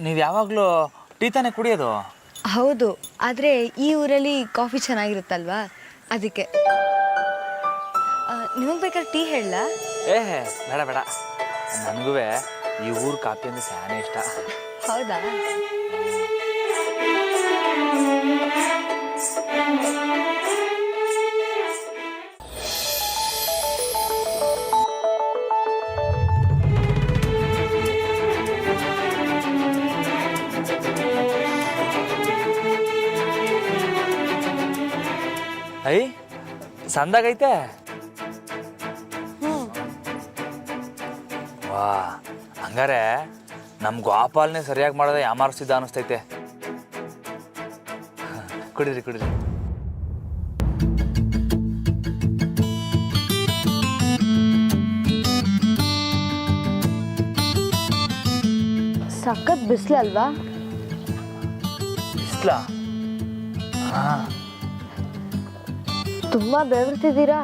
ನೀವು ಯಾವಾಗಲೂ ಟೀ ತಾನೇ ಕುಡಿಯೋದು? ಹೌದು, ಆದರೆ ಈ ಊರಲ್ಲಿ ಕಾಫಿ ಚೆನ್ನಾಗಿರುತ್ತಲ್ವಾ ಅದಕ್ಕೆ. ನಿಮಗೆ ಬೇಕಾದ್ರೆ ಟೀ ಹೇಳಲ್ಲ? ಬೇಡ ಬೇಡ, ನನಗೂ ಈ ಊರು ಕಾಫಿ ಅಂದರೆ ಸ್ಯಾನೇ ಇಷ್ಟ. ಹೌದಾ? ಐ ಸಂದಾಗೈತೆ. ವಾ, ಹಂಗಾರೆ ನಮ್ಮ ಗೋಪಾಲನೆ ಸರಿಯಾಗಿ ಮಾಡೋದ ಯಾಮಾರಿಸಿದ್ದ ಅನಿಸ್ತೈತೆ. ಕುಡೀರಿ ಕುಡೀರಿ. ಸಖತ್ ಬಿಸಿಲಲ್ವಾ? ಬಿಸಿಲಾ? ಹಾಂ. ತುಂಬ ಬೆವರ್ತಿದ್ದೀರಾ?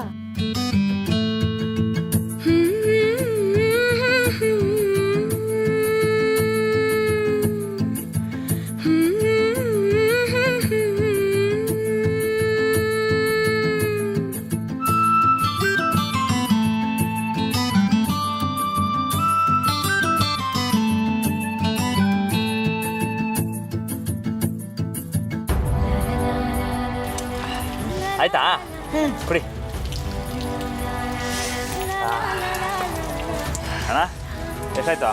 ಆಯ್ತಾ? ಕುಡಿ. ಅಣ್ಣ ಎಷ್ಟಾಯ್ತು?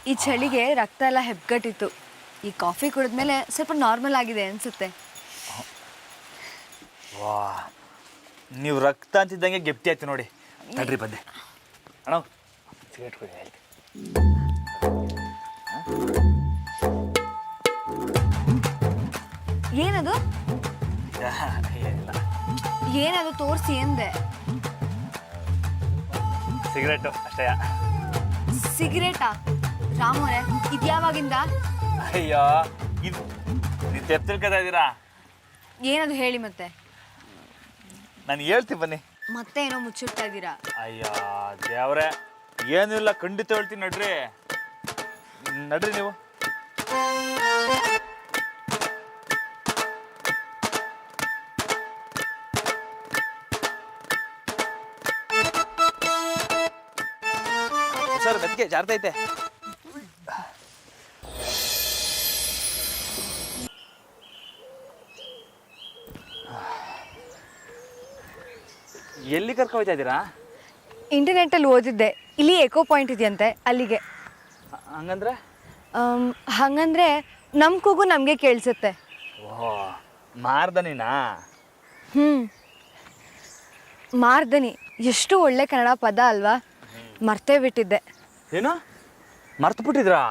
ಈ ಚಳಿಗೆ ರಕ್ತ ಎಲ್ಲ ಹೆಪ್ಪಗಟ್ಟಿತ್ತು. ಈ ಕಾಫಿ ಕುಡಿದ್ಮೇಲೆ ಸ್ವಲ್ಪ ನಾರ್ಮಲ್ ಆಗಿದೆ ಅನ್ಸುತ್ತೆ. ವಾ, ನೀವು ರಕ್ತ ಅಂತಿದ್ದಂಗೆ ಗೆಪ್ತಿ ಆಯ್ತು ನೋಡಿ. ತಡ್ರಿ ಬಂದೆ. ಅಣ್ಣ ಸಿಗರೇಟ್ ಕುಡಿ. ಆಯ್ತು. ಏನದು? ಏನದು ತೋರಿಸಿ ಎಂದೆ. ಸಿಗರೇಟು ಅಷ್ಟೇ. ಸಿಗರೇಟಾ? ರಾಮೋರೆ, ಇದ್ಯಾವಾಗಿಂದ? ಅಯ್ಯೋ, ಇದು ನೀವು ತೆಪ್ತಿಳ್ಕೊತಾ ಇದ್ದೀರಾ? ಏನದು ಹೇಳಿ ಮತ್ತೆ. ನಾನು ಹೇಳ್ತೀನಿ ಬನ್ನಿ. ಮತ್ತೆ ಏನೋ ಮುಚ್ಚಿಡ್ತಾ ಇದ್ದೀರಾ? ಅಯ್ಯೋ ದೇವ್ರೆ, ಏನೂ ಇಲ್ಲ, ಖಂಡಿತ ಹೇಳ್ತೀನಿ. ನಡ್ರಿ ನಡ್ರಿ ನೀವು. ಸರ್ ಮೆತ್ಗೆ ಜಾರ್ತೈತೆ. ಎಲ್ಲಿ ಕರ್ಕೊ ಹೋಗ್ತಾ ಇದ್ದೀರಾ? ಇಂಟರ್ನೆಟ್ಟಲ್ಲಿ ಓದಿದ್ದೆ, ಇಲ್ಲಿ ಎಕೋ ಪಾಯಿಂಟ್ ಇದೆಯಂತೆ, ಅಲ್ಲಿಗೆ. ಹಂಗಂದ್ರೆ? ಹಾಗಂದ್ರೆ ನಮ್ಮ ಕೂಗು ನಮಗೆ ಕೇಳಿಸುತ್ತೆ. ಓಹೋ, ಮಾರ್ದನಿನಾ? ಮಾರ್ದನಿ ಎಷ್ಟು ಒಳ್ಳೆ ಕನ್ನಡ ಪದ ಅಲ್ವಾ? ಮರ್ತೇ ಬಿಟ್ಟಿದ್ದೆ. ಏನು ಮರ್ತು ಬಿಟ್ಟಿದ್ರಾ?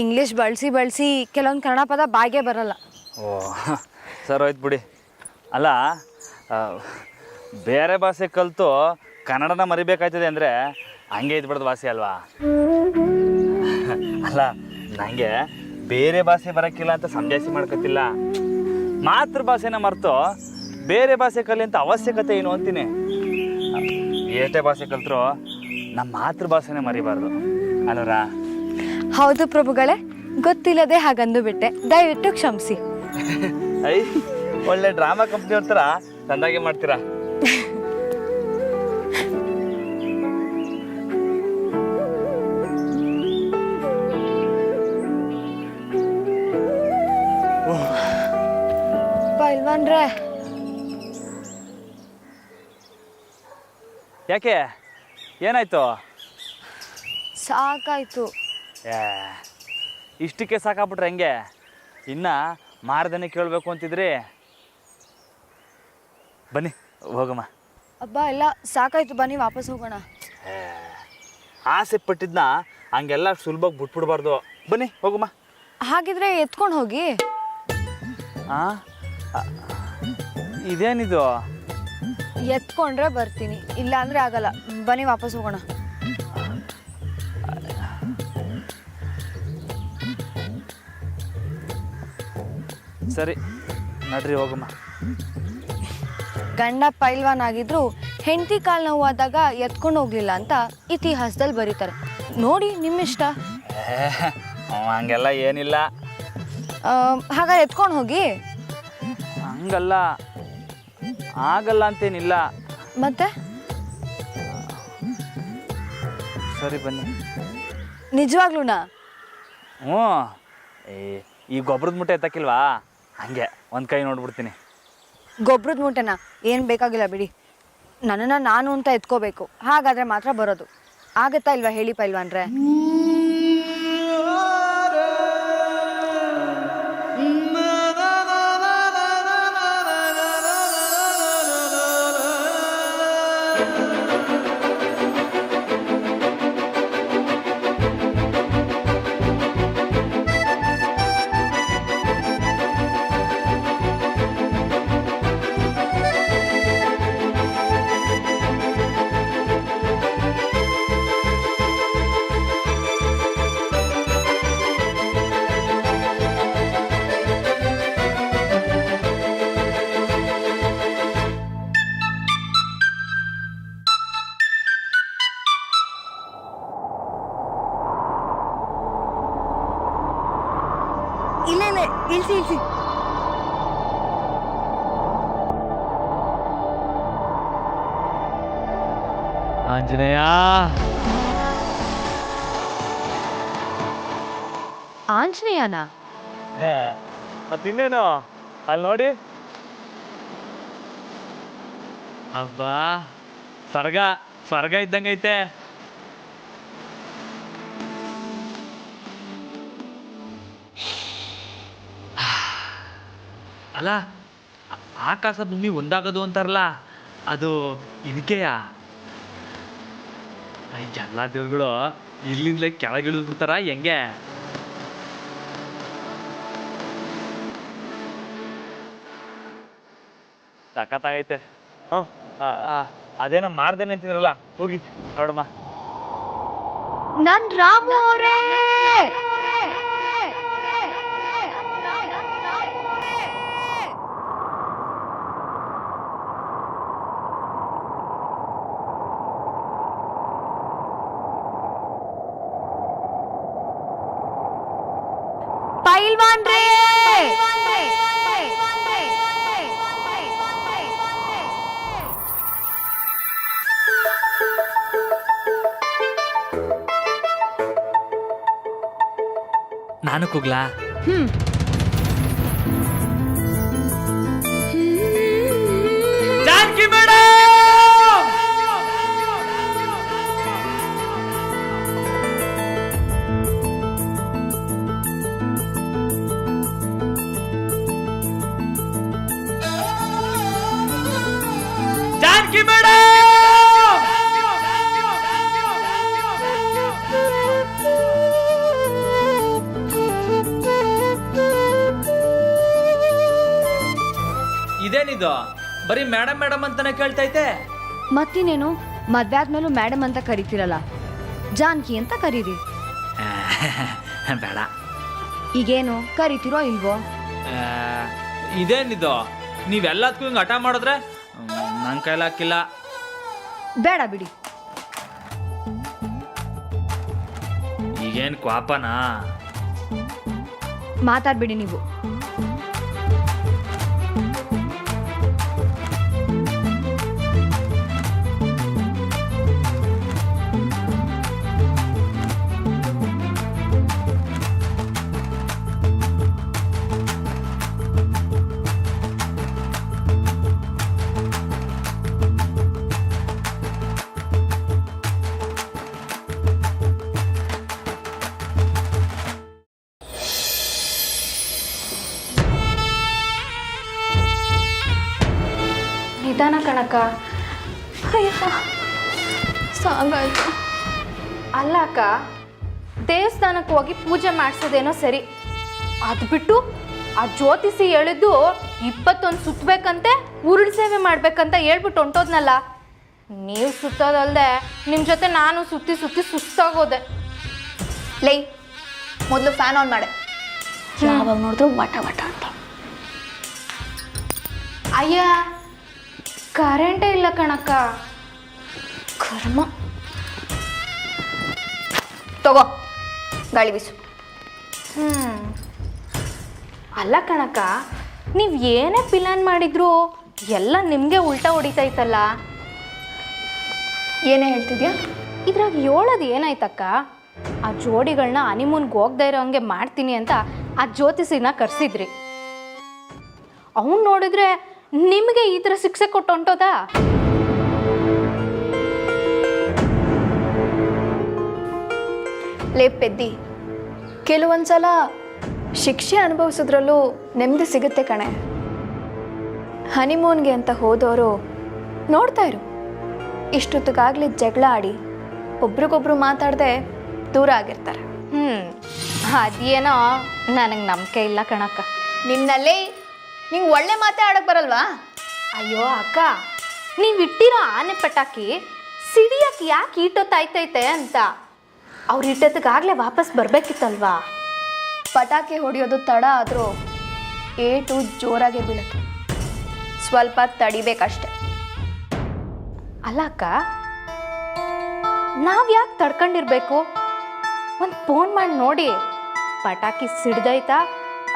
ಇಂಗ್ಲೀಷ್ ಬಳಸಿ ಕೆಲವೊಂದು ಕನ್ನಡ ಪದ ಬಾಯಿಗೆ ಬರಲ್ಲ. ಓ ಸರ್, ಹೋಯ್ತು ಬಿಡಿ. ಅಲ್ಲ, ಬೇರೆ ಭಾಷೆ ಕಲಿತು ಕನ್ನಡನ ಮರಿಬೇಕಾಯ್ತದೆ ಅಂದರೆ ಹಂಗೆ ಇದ್ಬಿಡ್ದು ಭಾಷೆ ಅಲ್ವಾ? ಅಲ್ಲ, ನನಗೆ ಬೇರೆ ಭಾಷೆ ಬರೋಕ್ಕಿಲ್ಲ ಅಂತ ಸಂದೇಶ ಮಾಡ್ಕೊತಿಲ್ಲ. ಮಾತೃಭಾಷೆನ ಮರೆತು ಬೇರೆ ಭಾಷೆ ಕಲಿ ಅಂತ ಅವಶ್ಯಕತೆ ಏನು ಅಂತೀನಿ. ಏಟೇ ಭಾಷೆ ಕಲ್ತರೂ ನಮ್ಮ ಮಾತೃಭಾಷೆನೇ ಮರಿಬಾರ್ದು ಅಲ್ವರಾ? ಹೌದು ಪ್ರಭುಗಳೇ, ಗೊತ್ತಿಲ್ಲದೆ ಹಾಗಂದು ಬಿಟ್ಟೆ, ದಯವಿಟ್ಟು ಕ್ಷಮಿಸಿ. ಐ, ಒಳ್ಳೆ ಡ್ರಾಮಾ ಕಂಪ್ನಿ ಅವ್ರ ತಂದಾಗೆ ಮಾಡ್ತೀರಾ. ಪೈಲ್ವಾನ್ರೆ, ಯಾಕೆ, ಏನಾಯ್ತು? ಸಾಕಾಯ್ತು. ಇಷ್ಟಕ್ಕೆ ಸಾಕಾಗ್ಬಿಟ್ರೆ ಹೆಂಗೆ? ಇನ್ನು ಮಾರ್ದನೆ ಕೇಳಬೇಕು ಅಂತಿದ್ರಿ. ಬನ್ನಿ ಹೋಗಮ್ಮ. ಅಬ್ಬ, ಎಲ್ಲ ಸಾಕಾಯ್ತು, ಬನ್ನಿ ವಾಪಸ್ ಹೋಗೋಣ. ಆಸೆ ಪಟ್ಟಿದ್ನ ಹಂಗೆಲ್ಲ ಸುಲಭವಾಗಿ ಬಿಟ್ಬಿಡ್ಬಾರ್ದು. ಬನ್ನಿ ಹೋಗಮ್ಮ. ಹಾಗಿದ್ರೆ ಎತ್ಕೊಂಡು ಹೋಗಿ. ಇದೇನಿದು? ಎತ್ಕೊಂಡ್ರೆ ಬರ್ತೀನಿ, ಇಲ್ಲ ಅಂದರೆ ಆಗಲ್ಲ. ಬನ್ನಿ ವಾಪಸ್ ಹೋಗೋಣ. ಸರಿ ನಡ್ರಿ ಹೋಗಮ್ಮ. ಗಂಡ ಪೈಲ್ವಾನ್ ಆಗಿದ್ರು ಹೆಂಡತಿ ಕಾಲು ನೋವಾದಾಗ ಎತ್ಕೊಂಡು ಹೋಗ್ಲಿಲ್ಲ ಅಂತ ಇತಿಹಾಸದಲ್ಲಿ ಬರೀತಾರೆ. ನೋಡಿ ನಿಮ್ಮಿಷ್ಟ. ಹಂಗೆಲ್ಲ ಏನಿಲ್ಲ. ಹಾಗಾದ್ರೆ ಎತ್ಕೊಂಡು ಹೋಗಿ. ಹಂಗಲ್ಲ, ಆಗಲ್ಲ ಅಂತೇನಿಲ್ಲ. ಮತ್ತೆ ಸರಿ ಬನ್ನಿ. ನಿಜವಾಗ್ಲೂನಾ? ಹ್ಞೂ. ಈ ಗೊಬ್ಬರದ ಮುಟ್ಟೆ ಎತ್ತಕ್ಕಿಲ್ವಾ, ಹಂಗೆ ಒಂದು ಕೈ ನೋಡ್ಬಿಡ್ತೀನಿ. ಗೊಬ್ಬರದ ಮೂಟೆನಾ? ಏನು ಬೇಕಾಗಿಲ್ಲ ಬಿಡಿ. ನನ್ನನ್ನು ನಾನು ಅಂತ ಎತ್ಕೋಬೇಕು, ಹಾಗಾದರೆ ಮಾತ್ರ ಬರೋದು. ಆಗತ್ತಾ ಇಲ್ವಾ ಹೇಳಿ ಪೈಲ್ವಾನ್ರೆ? ಇಲ್ಲ ಇಲ್ಲ, ಇಳಿಸಿ ಇಳಿಸಿ. ಆಂಜನೇಯ. ಆಂಜನೇಯನಾ? ಮತ್ತಿನ್ನೇನು, ಅಲ್ಲಿ ನೋಡಿ. ಅಬ್ಬಾ, ಸ್ವರ್ಗ ಸ್ವರ್ಗ ಇದ್ದಂಗೈತೆ. ಅಲ್ಲ, ಆಕಾಶ ಭೂಮಿ ಒಂದಾಗೋದು ಅಂತಾರಲ್ಲ, ಅದು ಇದಕ್ಕೆಯ? ಎಲ್ಲ ದೇವ್ರುಗಳು ಇಲ್ಲಿಂದಲೇ ಕೆಳಗಿಳಿದು ಬಿಡ್ತಾರ ಹೆಂಗೆ? ಸಖತ್ತಾಗೈತೆ. ಹ್ಞೂ, ಅದೇನೋ ಮಾಡ್ದೇನೆ ಅಂತಿದ್ರಲ್ಲ, ಹೋಗಿ ನೋಡಮ್ಮ. ನನ್ ರಾಮು ಅವರೇ! ಪೈಲ್ವಾನ್ ರೇ! ನಾನು ಕೂಗ್ಲಾ? ಜಾನಕಿ ಮೇಡಮ್! ಜಾನಕಿ ಮೇಡಮ್! ಇದೇನಿದು, ಬರೀ ಮೇಡಮ್ ಮೇಡಮ್ ಅಂತಾನೆ ಕೇಳ್ತೈತೆ. ಮತ್ತಿನೇನು, ಮದ್ವೆ ಆದ್ಮೇಲೂ ಮೇಡಮ್ ಅಂತ ಕರಿತೀರಲ್ಲ, ಜಾನ್ಕಿ ಅಂತ ಕರೀರಿ. ಬೇಡ. ಈಗೇನು ಕರಿತೀರೋ ಇಲ್ವೋ? ಇದೇನಿದು, ನೀವೆಲ್ಲದಕ್ಕೂ ಹಿಂಗೆ ಹಠ ಮಾಡಿದ್ರೆ ನನ್ನ ಕೈಲಾಕಿಲ್ಲ. ಬೇಡ ಬಿಡಿ. ಈಗೇನು ಕ್ವಾಪನಾ? ಮಾತಾಡ್ಬಿಡಿ ನೀವು. ನಿಧಾನ ಕಣಕ್ಕ. ಅಯ್ಯ ಸಾಕಾಯ್ತು. ಅಲ್ಲ ಅಕ್ಕ, ದೇವಸ್ಥಾನಕ್ಕೆ ಹೋಗಿ ಪೂಜೆ ಮಾಡಿಸೋದೇನೋ ಸರಿ, ಅದು ಬಿಟ್ಟು ಆ ಜ್ಯೋತಿಷಿ ಹೇಳಿದ್ದು 21 ಸುತ್ತಬೇಕಂತೆ, ಉರುಳು ಸೇವೆ ಮಾಡ್ಬೇಕಂತ ಹೇಳ್ಬಿಟ್ಟು ಹೊಂಟೋದ್ನಲ್ಲ. ನೀವು ಸುತ್ತೋದಲ್ದೆ ನಿಮ್ಮ ಜೊತೆ ನಾನು ಸುತ್ತಿ ಸುತ್ತಿ ಸುಸ್ತಾಗೋದೆ. ಲೈ, ಮೊದಲು ಫ್ಯಾನ್ ಆನ್ ಮಾಡೆ. ಯಾವಾಗ ನೋಡಿದ್ರು ವಟ ವಟ ಅಂತ. ಅಯ್ಯ, ಕರೆಂಟೇ ಇಲ್ಲ ಕಣಕ್ಕ. ಕರ್ಮ. ತಗೋ ಗಾಳಿ ಬೀಸು. ಅಲ್ಲ ಕಣಕ್ಕ, ನೀವು ಏನೇ ಪ್ಲಾನ್ ಮಾಡಿದ್ರು ಎಲ್ಲ ನಿಮಗೆ ಉಲ್ಟಾ ಹೊಡಿತೈತಲ್ಲ. ಏನೇ ಹೇಳ್ತಿದ್ಯಾ? ಇದ್ರಾಗ ಹೇಳೋದು ಏನಾಯ್ತಕ್ಕ? ಆ ಜೋಡಿಗಳನ್ನ ಹನಿಮೂನ್ಗೆ ಹೋಗದೆ ಇರೋ ಹಂಗೆ ಮಾಡ್ತೀನಿ ಅಂತ ಆ ಜ್ಯೋತಿಷಿನ ಕರೆಸಿದ್ರಿ. ಅವನು ನೋಡಿದ್ರೆ ನಿಮಗೆ ಈ ಥರ ಶಿಕ್ಷೆ ಕೊಟ್ಟು ಹೊಂಟೋದ. ಲೇ ಪೆದ್ದಿ, ಕೆಲವೊಂದ್ಸಲ ಶಿಕ್ಷೆ ಅನುಭವಿಸೋದ್ರಲ್ಲೂ ನೆಮ್ಮದಿ ಸಿಗುತ್ತೆ ಕಣೆ. ಹನಿಮೂನ್ಗೆ ಅಂತ ಹೋದವರು ನೋಡ್ತಾ ಇರು, ಇಷ್ಟೊತ್ತಿಗಾಗಲೇ ಜಗಳ ಆಡಿ ಒಬ್ರಿಗೊಬ್ರು ಮಾತಾಡದೆ ದೂರ ಆಗಿರ್ತಾರೆ. ಅದೇನೋ ನನಗೆ ನಂಬಿಕೆ ಇಲ್ಲ ಕಣಕ್ಕ. ನಿನ್ನಲ್ಲೇ ನಿಂಗೆ ಒಳ್ಳೆ ಮಾತೇ ಆಡೋಕ್ಕೆ ಬರಲ್ವಾ? ಅಯ್ಯೋ ಅಕ್ಕ, ನೀವು ಇಟ್ಟಿರೋ ಆನೆ ಪಟಾಕಿ ಸಿಡಿಯಕ್ಕೆ ಯಾಕೆ ಈಟೊತ್ತಾಯ್ತೈತೆ ಅಂತ. ಅವ್ರು ಇಟ್ಟೋದಕ್ಕಾಗಲೇ ವಾಪಸ್ ಬರಬೇಕಿತ್ತಲ್ವಾ? ಪಟಾಕಿ ಹೊಡೆಯೋದು ತಡ ಆದರೂ ಏಟು ಜೋರಾಗೆ ಬೀಳುತ್ತೆ, ಸ್ವಲ್ಪ ತಡಿಬೇಕಷ್ಟೆ. ಅಲ್ಲ ಅಕ್ಕ, ನಾವು ಯಾಕೆ ತಡ್ಕೊಂಡಿರ್ಬೇಕು? ಒಂದು ಫೋನ್ ಮಾಡಿ ನೋಡಿ, ಪಟಾಕಿ ಸಿಡ್ದೈತಾ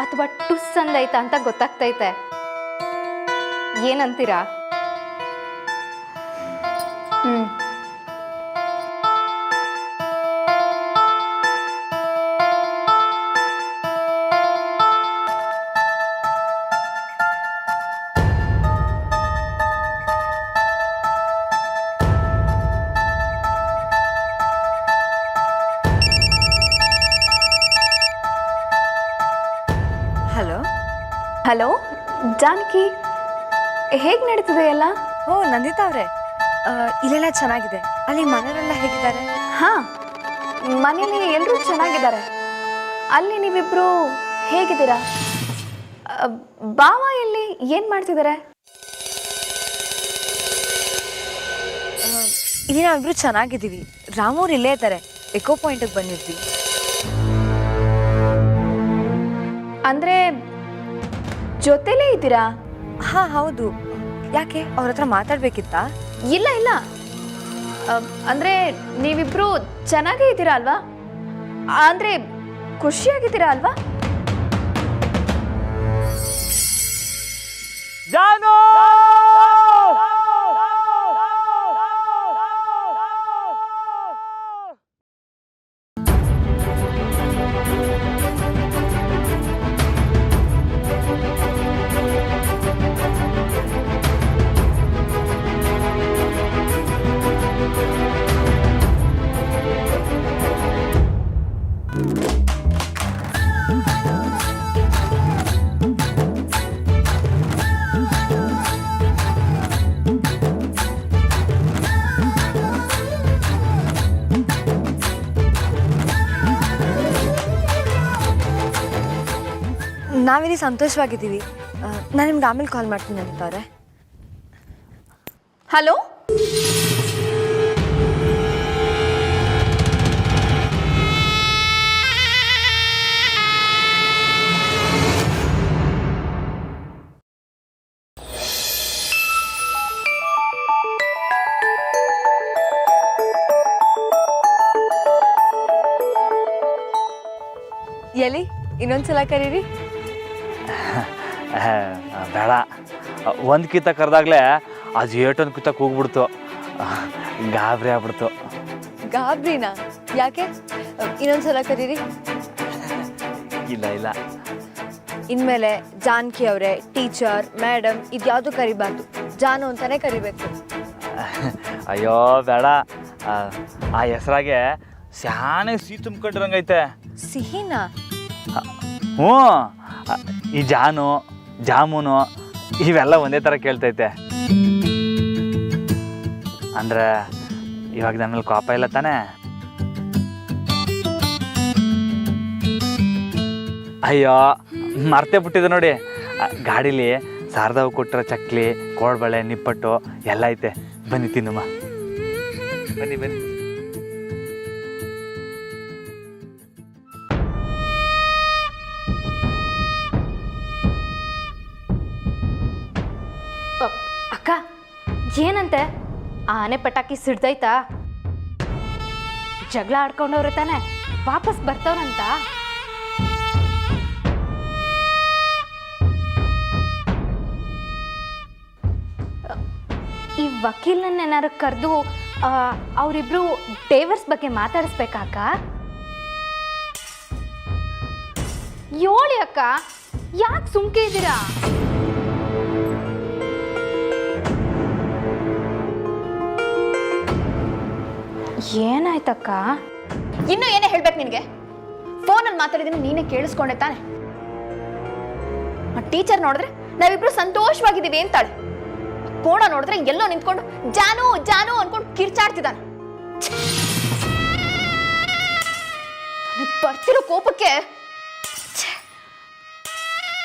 ಅಥವಾ ಟುಸ್ ಅಂದೈತಾ ಅಂತ ಗೊತ್ತಾಗ್ತೈತೆ. ಏನಂತೀರಾ? ಹಲೋ. ಹಲೋ ಜಾನಕಿ, ಹೇಗೆ ನಡೀತಿದೆ ಎಲ್ಲ? ಓ ನಂದಿತಾ ಅವರೇ, ಇಲ್ಲೆಲ್ಲ ಚೆನ್ನಾಗಿದೆ. ಅಲ್ಲಿ ಮನೆಯಲ್ಲೆಲ್ಲ ಹೇಗಿದ್ದಾರೆ? ಹಾಂ, ಮನೇಲಿ ಎಲ್ಲರೂ ಚೆನ್ನಾಗಿದ್ದಾರೆ. ಅಲ್ಲಿ ನೀವಿಬ್ಬರು ಹೇಗಿದ್ದೀರಾ? ಬಾವ ಎಲ್ಲಿ, ಏನು ಮಾಡ್ತಿದ್ದಾರೆ? ಇಲ್ಲಿ ನಾವಿಬ್ರು ಚೆನ್ನಾಗಿದ್ದೀವಿ. ರಾಮೂರ್ ಇಲ್ಲೇ ಇದ್ದಾರೆ, ಎಕೋ ಪಾಯಿಂಟಿಗೆ ಬಂದಿದ್ವಿ. ಅಂದರೆ ಜೊತೆಲೇ ಇದ್ದೀರಾ? ಹಾಂ ಹೌದು. ಯಾಕೆ, ಅವ್ರ ಹತ್ರ ಮಾತಾಡ್ಬೇಕಿತ್ತಾ? ಇಲ್ಲ ಇಲ್ಲ, ಅಂದರೆ ನೀವಿಬ್ರು ಚೆನ್ನಾಗೇ ಇದ್ದೀರಾ ಅಲ್ವಾ? ಅಂದರೆ ಖುಷಿಯಾಗಿದ್ದೀರಾ ಅಲ್ವಾ? ಜಾನು! ನಾವಿಲ್ಲಿ ಸಂತೋಷವಾಗಿದ್ದೀವಿ. ನಾನು ನಿಮ್ಗೆ ಆಮೇಲೆ ಕಾಲ್ ಮಾಡ್ತೀನಿ ಅಂತವ್ರೆ. ಹಲೋ, ಎಲ್ಲಿ ಇನ್ನೊಂದ್ಸಲ ಕರೀರಿ. ಬೇಡ, ಒಂದು ಕಿತ್ತ ಕರೆದಾಗಲೇ ಅದು ಏಟೊಂದು ಕಿತ್ತ ಕೂಗ್ಬಿಡ್ತು, ಗಾಬರಿ ಆಗ್ಬಿಡ್ತು. ಗಾಬ್ರಿನಾ? ಯಾಕೆ? ಇನ್ನೊಂದ್ಸಲ ಕರೀರಿ. ಇಲ್ಲ ಇಲ್ಲ, ಇನ್ಮೇಲೆ ಜಾನಕಿ ಅವರೇ, ಟೀಚರ್, ಮೇಡಮ್ ಇದ್ಯಾವುದು ಕರಿಬಾರ್ದು, ಜಾನು ಅಂತಾನೆ ಕರಿಬೇಕು. ಅಯ್ಯೋ ಬೇಡ, ಆ ಹೆಸ್ರಾಗೆ ಸ್ಯಾನೆ ಸಿಹಿ ತುಂಬ್ಕೊಂಡಿರಂಗೈತೆ. ಸಿಹಿನಾ? ಹ್ಞೂ, ಈ ಜಾನು ಜಾಮೂನು ಇವೆಲ್ಲ ಒಂದೇ ಥರ ಕೇಳ್ತೈತೆ. ಅಂದರೆ ಇವಾಗ ನನ್ನ ಮೇಲೆ ಕೋಪ ಇಲ್ಲ ತಾನೇ? ಅಯ್ಯೋ ಮರ್ತೇ ಬಿಟ್ಟಿದೆ ನೋಡಿ, ಗಾಡೀಲಿ ಶಾರದಾವು ಕೊಟ್ಟಿರೋ ಚಕ್ಲಿ, ಕೋಡ್ಬಳೆ, ನಿಪ್ಪಟ್ಟು ಎಲ್ಲ ಐತೆ. ಬನ್ನಿ ತಿನ್ನಮ್ಮ, ಬನ್ನಿ ಬನ್ನಿ. ಅಕ್ಕ, ಏನಂತೆ ಆನೆ ಪಟಾಕಿ ಸಿಡ್ದೈತಾ? ಜಗಳ ಆಡ್ಕೊಂಡವ್ರೆ ತಾನೆ, ವಾಪಸ್ ಬರ್ತಾವ್ರಂತ. ಈ ವಕೀಲನ್ನೇನಾರು ಕರೆದು ಅವರಿಬ್ರು ಡೈವರ್ಸ್ ಬಗ್ಗೆ ಮಾತಾಡಿಸ್ಬೇಕಾಕ? ಯೋಳಿ ಅಕ್ಕ, ಯಾಕೆ ಸುಮ್ಕೆ ಇದ್ದೀರಾ? ಏನಾಯ್ತಕ್ಕ? ಇನ್ನು ಏನೇ ಹೇಳ್ಬೇಕು ನಿನಗೆ? ಫೋನಲ್ಲಿ ಮಾತಾಡಿದ್ದೀನಿ, ನೀನೇ ಕೇಳಿಸ್ಕೊಂಡೆ ತಾನೆ. ಟೀಚರ್ ನೋಡಿದ್ರೆ ನಾವಿಬ್ರು ಸಂತೋಷವಾಗಿದ್ದೀವಿ ಅಂತಾಳೆ. ಕೋಣ ನೋಡಿದ್ರೆ ಎಲ್ಲೋ ನಿಂತ್ಕೊಂಡು ಜಾನು ಜಾನು ಅನ್ಕೊಂಡು ಕಿರ್ಚಾಡ್ತಿದ್ದಾನೆ. ಬರ್ತಿರೋ ಕೋಪಕ್ಕೆ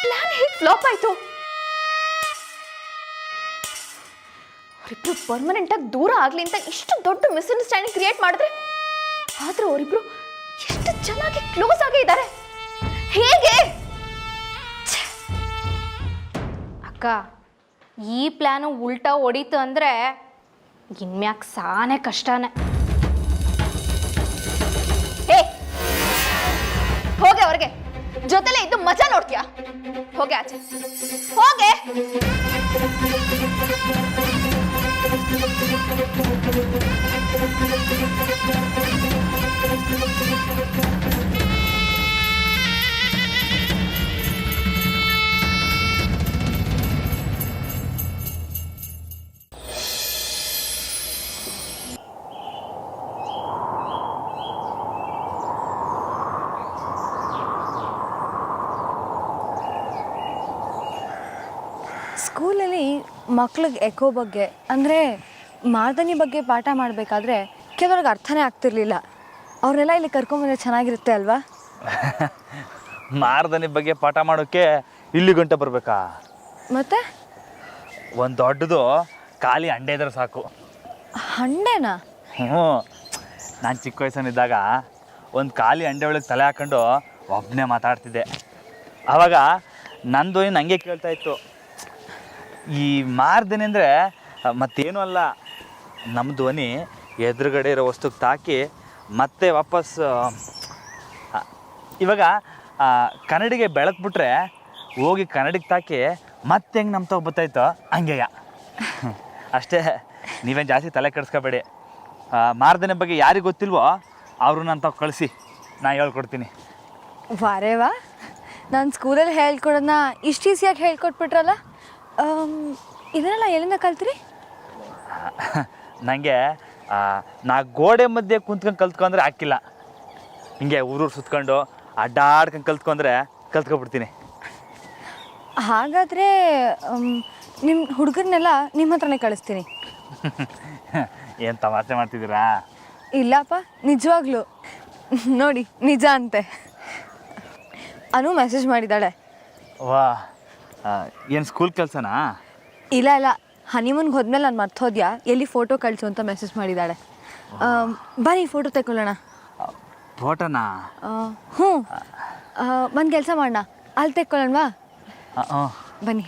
ಪ್ಲಾನ್ ಹೇಗೆ ಫ್ಲಾಪ್ ಆಯ್ತು? ಅವರಿಬ್ರು ಪರ್ಮನೆಂಟ್ ಆಗಿ ದೂರ ಆಗ್ಲಿ ಅಂತ ಇಷ್ಟು ದೊಡ್ಡ ಮಿಸ್ಅಂಡರ್ಸ್ಟ್ಯಾಂಡಿಂಗ್ ಕ್ರಿಯೇಟ್ ಮಾಡಿದ್ರೆ, ಆದ್ರೆ ಅವರಿಬ್ರು ಎಷ್ಟು ಚೆನ್ನಾಗಿ ಕ್ಲೋಸ್ ಆಗೇ ಇದ್ದಾರೆ. ಹೇಗೆ? ಅಕ್ಕ, ಈ ಪ್ಲಾನು ಉಲ್ಟಾ ಹೊಡೀತು ಅಂದರೆ ಇನ್ಮ್ಯಾಕ್ ಸಾನೆ ಕಷ್ಟನೇ. ಹೇ, ಹೋಗೆ ಅವ್ರಿಗೆ ಜೊತೆಲೇ ಇದ್ದು ಮಜಾ ನೋಡ್ತೀಯಾ? ಹೋಗೆ ಆಚೆ, ಹೋಗೆ. ಸ್ಕೂಲಲ್ಲಿ ಮಕ್ಳಿಗೆ ಎಕೋ ಬಗ್ಗೆ ಅಂದರೆ ಮಾರ್ದನಿ ಬಗ್ಗೆ ಪಾಠ ಮಾಡಬೇಕಾದ್ರೆ ಕೆಲವ್ರಿಗೆ ಅರ್ಥನೇ ಆಗ್ತಿರ್ಲಿಲ್ಲ. ಅವ್ರನ್ನೆಲ್ಲ ಇಲ್ಲಿ ಕರ್ಕೊಂಬಂದ್ರೆ ಚೆನ್ನಾಗಿರುತ್ತೆ ಅಲ್ವಾ? ಮಾರ್ದನಿ ಬಗ್ಗೆ ಪಾಠ ಮಾಡೋಕ್ಕೆ ಇಲ್ಲಿ ಗಂಟೆ ಬರಬೇಕಾ? ಮತ್ತೆ ಒಂದು ದೊಡ್ಡದು ಖಾಲಿ ಹಂಡೆ ಇದ್ರೆ ಸಾಕು. ಹಂಡೆನಾ? ಹ್ಞೂ, ನಾನು ಚಿಕ್ಕ ವಯಸ್ಸನಿದ್ದಾಗ ಒಂದು ಖಾಲಿ ಹಂಡೆ ಒಳಗೆ ತಲೆ ಹಾಕ್ಕೊಂಡು ಒಬ್ಬನೇ ಮಾತಾಡ್ತಿದ್ದೆ. ಆವಾಗ ನನ್ನ ಧ್ವನಿ ನನಗೆ ಕೇಳ್ತಾ ಇತ್ತು. ಈ ಮಾರ್ದನಿ ಅಂದರೆ ಮತ್ತೇನೂ ಅಲ್ಲ, ನಮ್ಮ ಧ್ವನಿ ಎದುರುಗಡೆ ಇರೋ ವಸ್ತುಗೆ ತಾಕಿ ಮತ್ತೆ ವಾಪಸ್ ಇವಾಗ ಕನ್ನಡಿಗೆ ಬೆಳಕ್ಬಿಟ್ರೆ ಹೋಗಿ ಕನ್ನಡಿಗೆ ತಾಕಿ ಮತ್ತೆ ಹೆಂಗೆ ನಮ್ಮ ತಾವು ಬತ್ತಾಯ್ತೋ ಹಂಗೆಯ ಅಷ್ಟೇ. ನೀವೇನು ಜಾಸ್ತಿ ತಲೆ ಕೆಡಿಸ್ಕೋಬೇಡಿ. ಮಾರ್ದನೆ ಬಗ್ಗೆ ಯಾರಿಗೆ ಗೊತ್ತಿಲ್ವೋ ಅವರು ನಾನು ತಾವು ಕಳಿಸಿ, ನಾನು ಹೇಳ್ಕೊಡ್ತೀನಿ. ವಾರೇವಾ, ನಾನು ಸ್ಕೂಲಲ್ಲಿ ಹೇಳ್ಕೊಡೋದನ್ನ ಇಷ್ಟು ಈಸಿಯಾಗಿ ಹೇಳ್ಕೊಟ್ಬಿಟ್ರಲ್ಲ. ಇದನ್ನೆಲ್ಲ ಎಲ್ಲಿಂದ ಕಲ್ತ್ರಿ? ನನಗೆ ನಾ ಗೋಡೆ ಮಧ್ಯೆ ಕುಂತ್ಕೊಂಡು ಕಲ್ತ್ಕೊಂಡ್ರೆ ಹಾಕಿಲ್ಲ, ಹಿಂಗೆ ಊರೂರು ಸುತ್ಕೊಂಡು ಅಡ್ಡಾಡ್ಕೊಂಡು ಕಲ್ತ್ಕೊಬಿಡ್ತೀನಿ. ಹಾಗಾದರೆ ನಿಮ್ಮ ಹುಡುಗರನ್ನೆಲ್ಲ ನಿಮ್ಮ ಹತ್ರನೇ ಕಳಿಸ್ತೀನಿ. ಏನು ತಮಾಷೆ ಮಾಡ್ತಿದ್ದೀರಾ? ಇಲ್ಲಪ್ಪ, ನಿಜವಾಗ್ಲೂ ನೋಡಿ, ನಿಜ ಅಂತೆ. ಅನು ಮೆಸೇಜ್ ಮಾಡಿದ್ದಾಳೆ. ವಾ, ಏನು ಸ್ಕೂಲ್ ಕೆಲಸನಾ? ಇಲ್ಲ ಇಲ್ಲ, ಹನಿಮೂನ್ಗೆ ಹೋದ್ಮೇಲೆ ನಾನು ಮರ್ತೋದ್ಯಾ, ಎಲ್ಲಿ ಫೋಟೋ ಕಳಿಸು ಅಂತ ಮೆಸೇಜ್ ಮಾಡಿದ್ದಾಳೆ. ಬನ್ನಿ ಫೋಟೋ ತಗೊಳ್ಳೋಣ. ಫೋಟೋನಾ? ಹ್ಞೂ, ಒಂದು ಕೆಲಸ ಮಾಡೋಣ, ಅಲ್ಲಿ ತೆಕ್ಕೊಳ್ಳೋಣವಾ? ಬನ್ನಿ.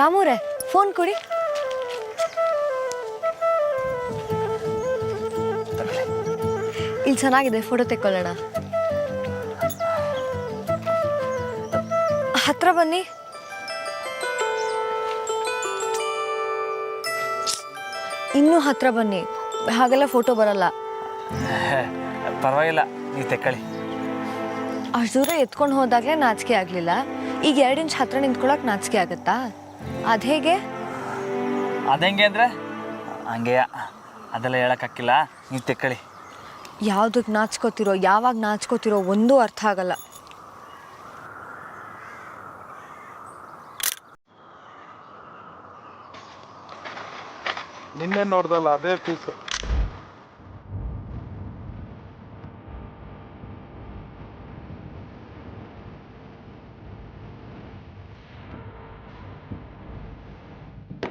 ರಾಮೂರೇ, ಫೋನ್ ಕೊಡಿ. ಇಲ್ಲಿ ಚೆನ್ನಾಗಿದೆ, ಫೋಟೋ ತೆಕ್ಕೊಳ್ಳೋಣ. ಹತ್ರ ಬನ್ನಿ. ಇನ್ನೂ ಹತ್ರ ಬನ್ನಿ, ಹಾಗೆಲ್ಲ ಫೋಟೋ ಬರಲ್ಲ. ಪರವಾಗಿಲ್ಲ, ನೀವು ತೆಕ್ಕೊಳ್ಳಿ. ಅಷ್ಟು ದೂರ ಎತ್ಕೊಂಡು ಹೋದಾಗಲೇ ನಾಚಿಕೆ ಆಗಲಿಲ್ಲ, ಈಗ 2 ಇಂಚ್ ಹತ್ರ ನಿಂತ್ಕೊಳ್ಳೋಕೆ ನಾಚಿಕೆ ಆಗುತ್ತಾ? ಅದು ಹೇಗೆ? ಅದೆಂಗೆ ಅಂದರೆ ಹಂಗೆ, ಅದೆಲ್ಲ ಹೇಳೋಕ್ಕಾಗಿಲ್ಲ, ನೀವು ತೆಕ್ಕೊಳ್ಳಿ. ಯಾವುದಕ್ಕೆ ನಾಚ್ಕೋತಿರೋ, ಯಾವಾಗ ನಾಚ್ಕೋತಿರೋ ಒಂದೂ ಅರ್ಥ ಆಗಲ್ಲ. ನಿನ್ನೆ ನೋಡ್ದಲ್ಲ ಅದೇ ಪೀಸು.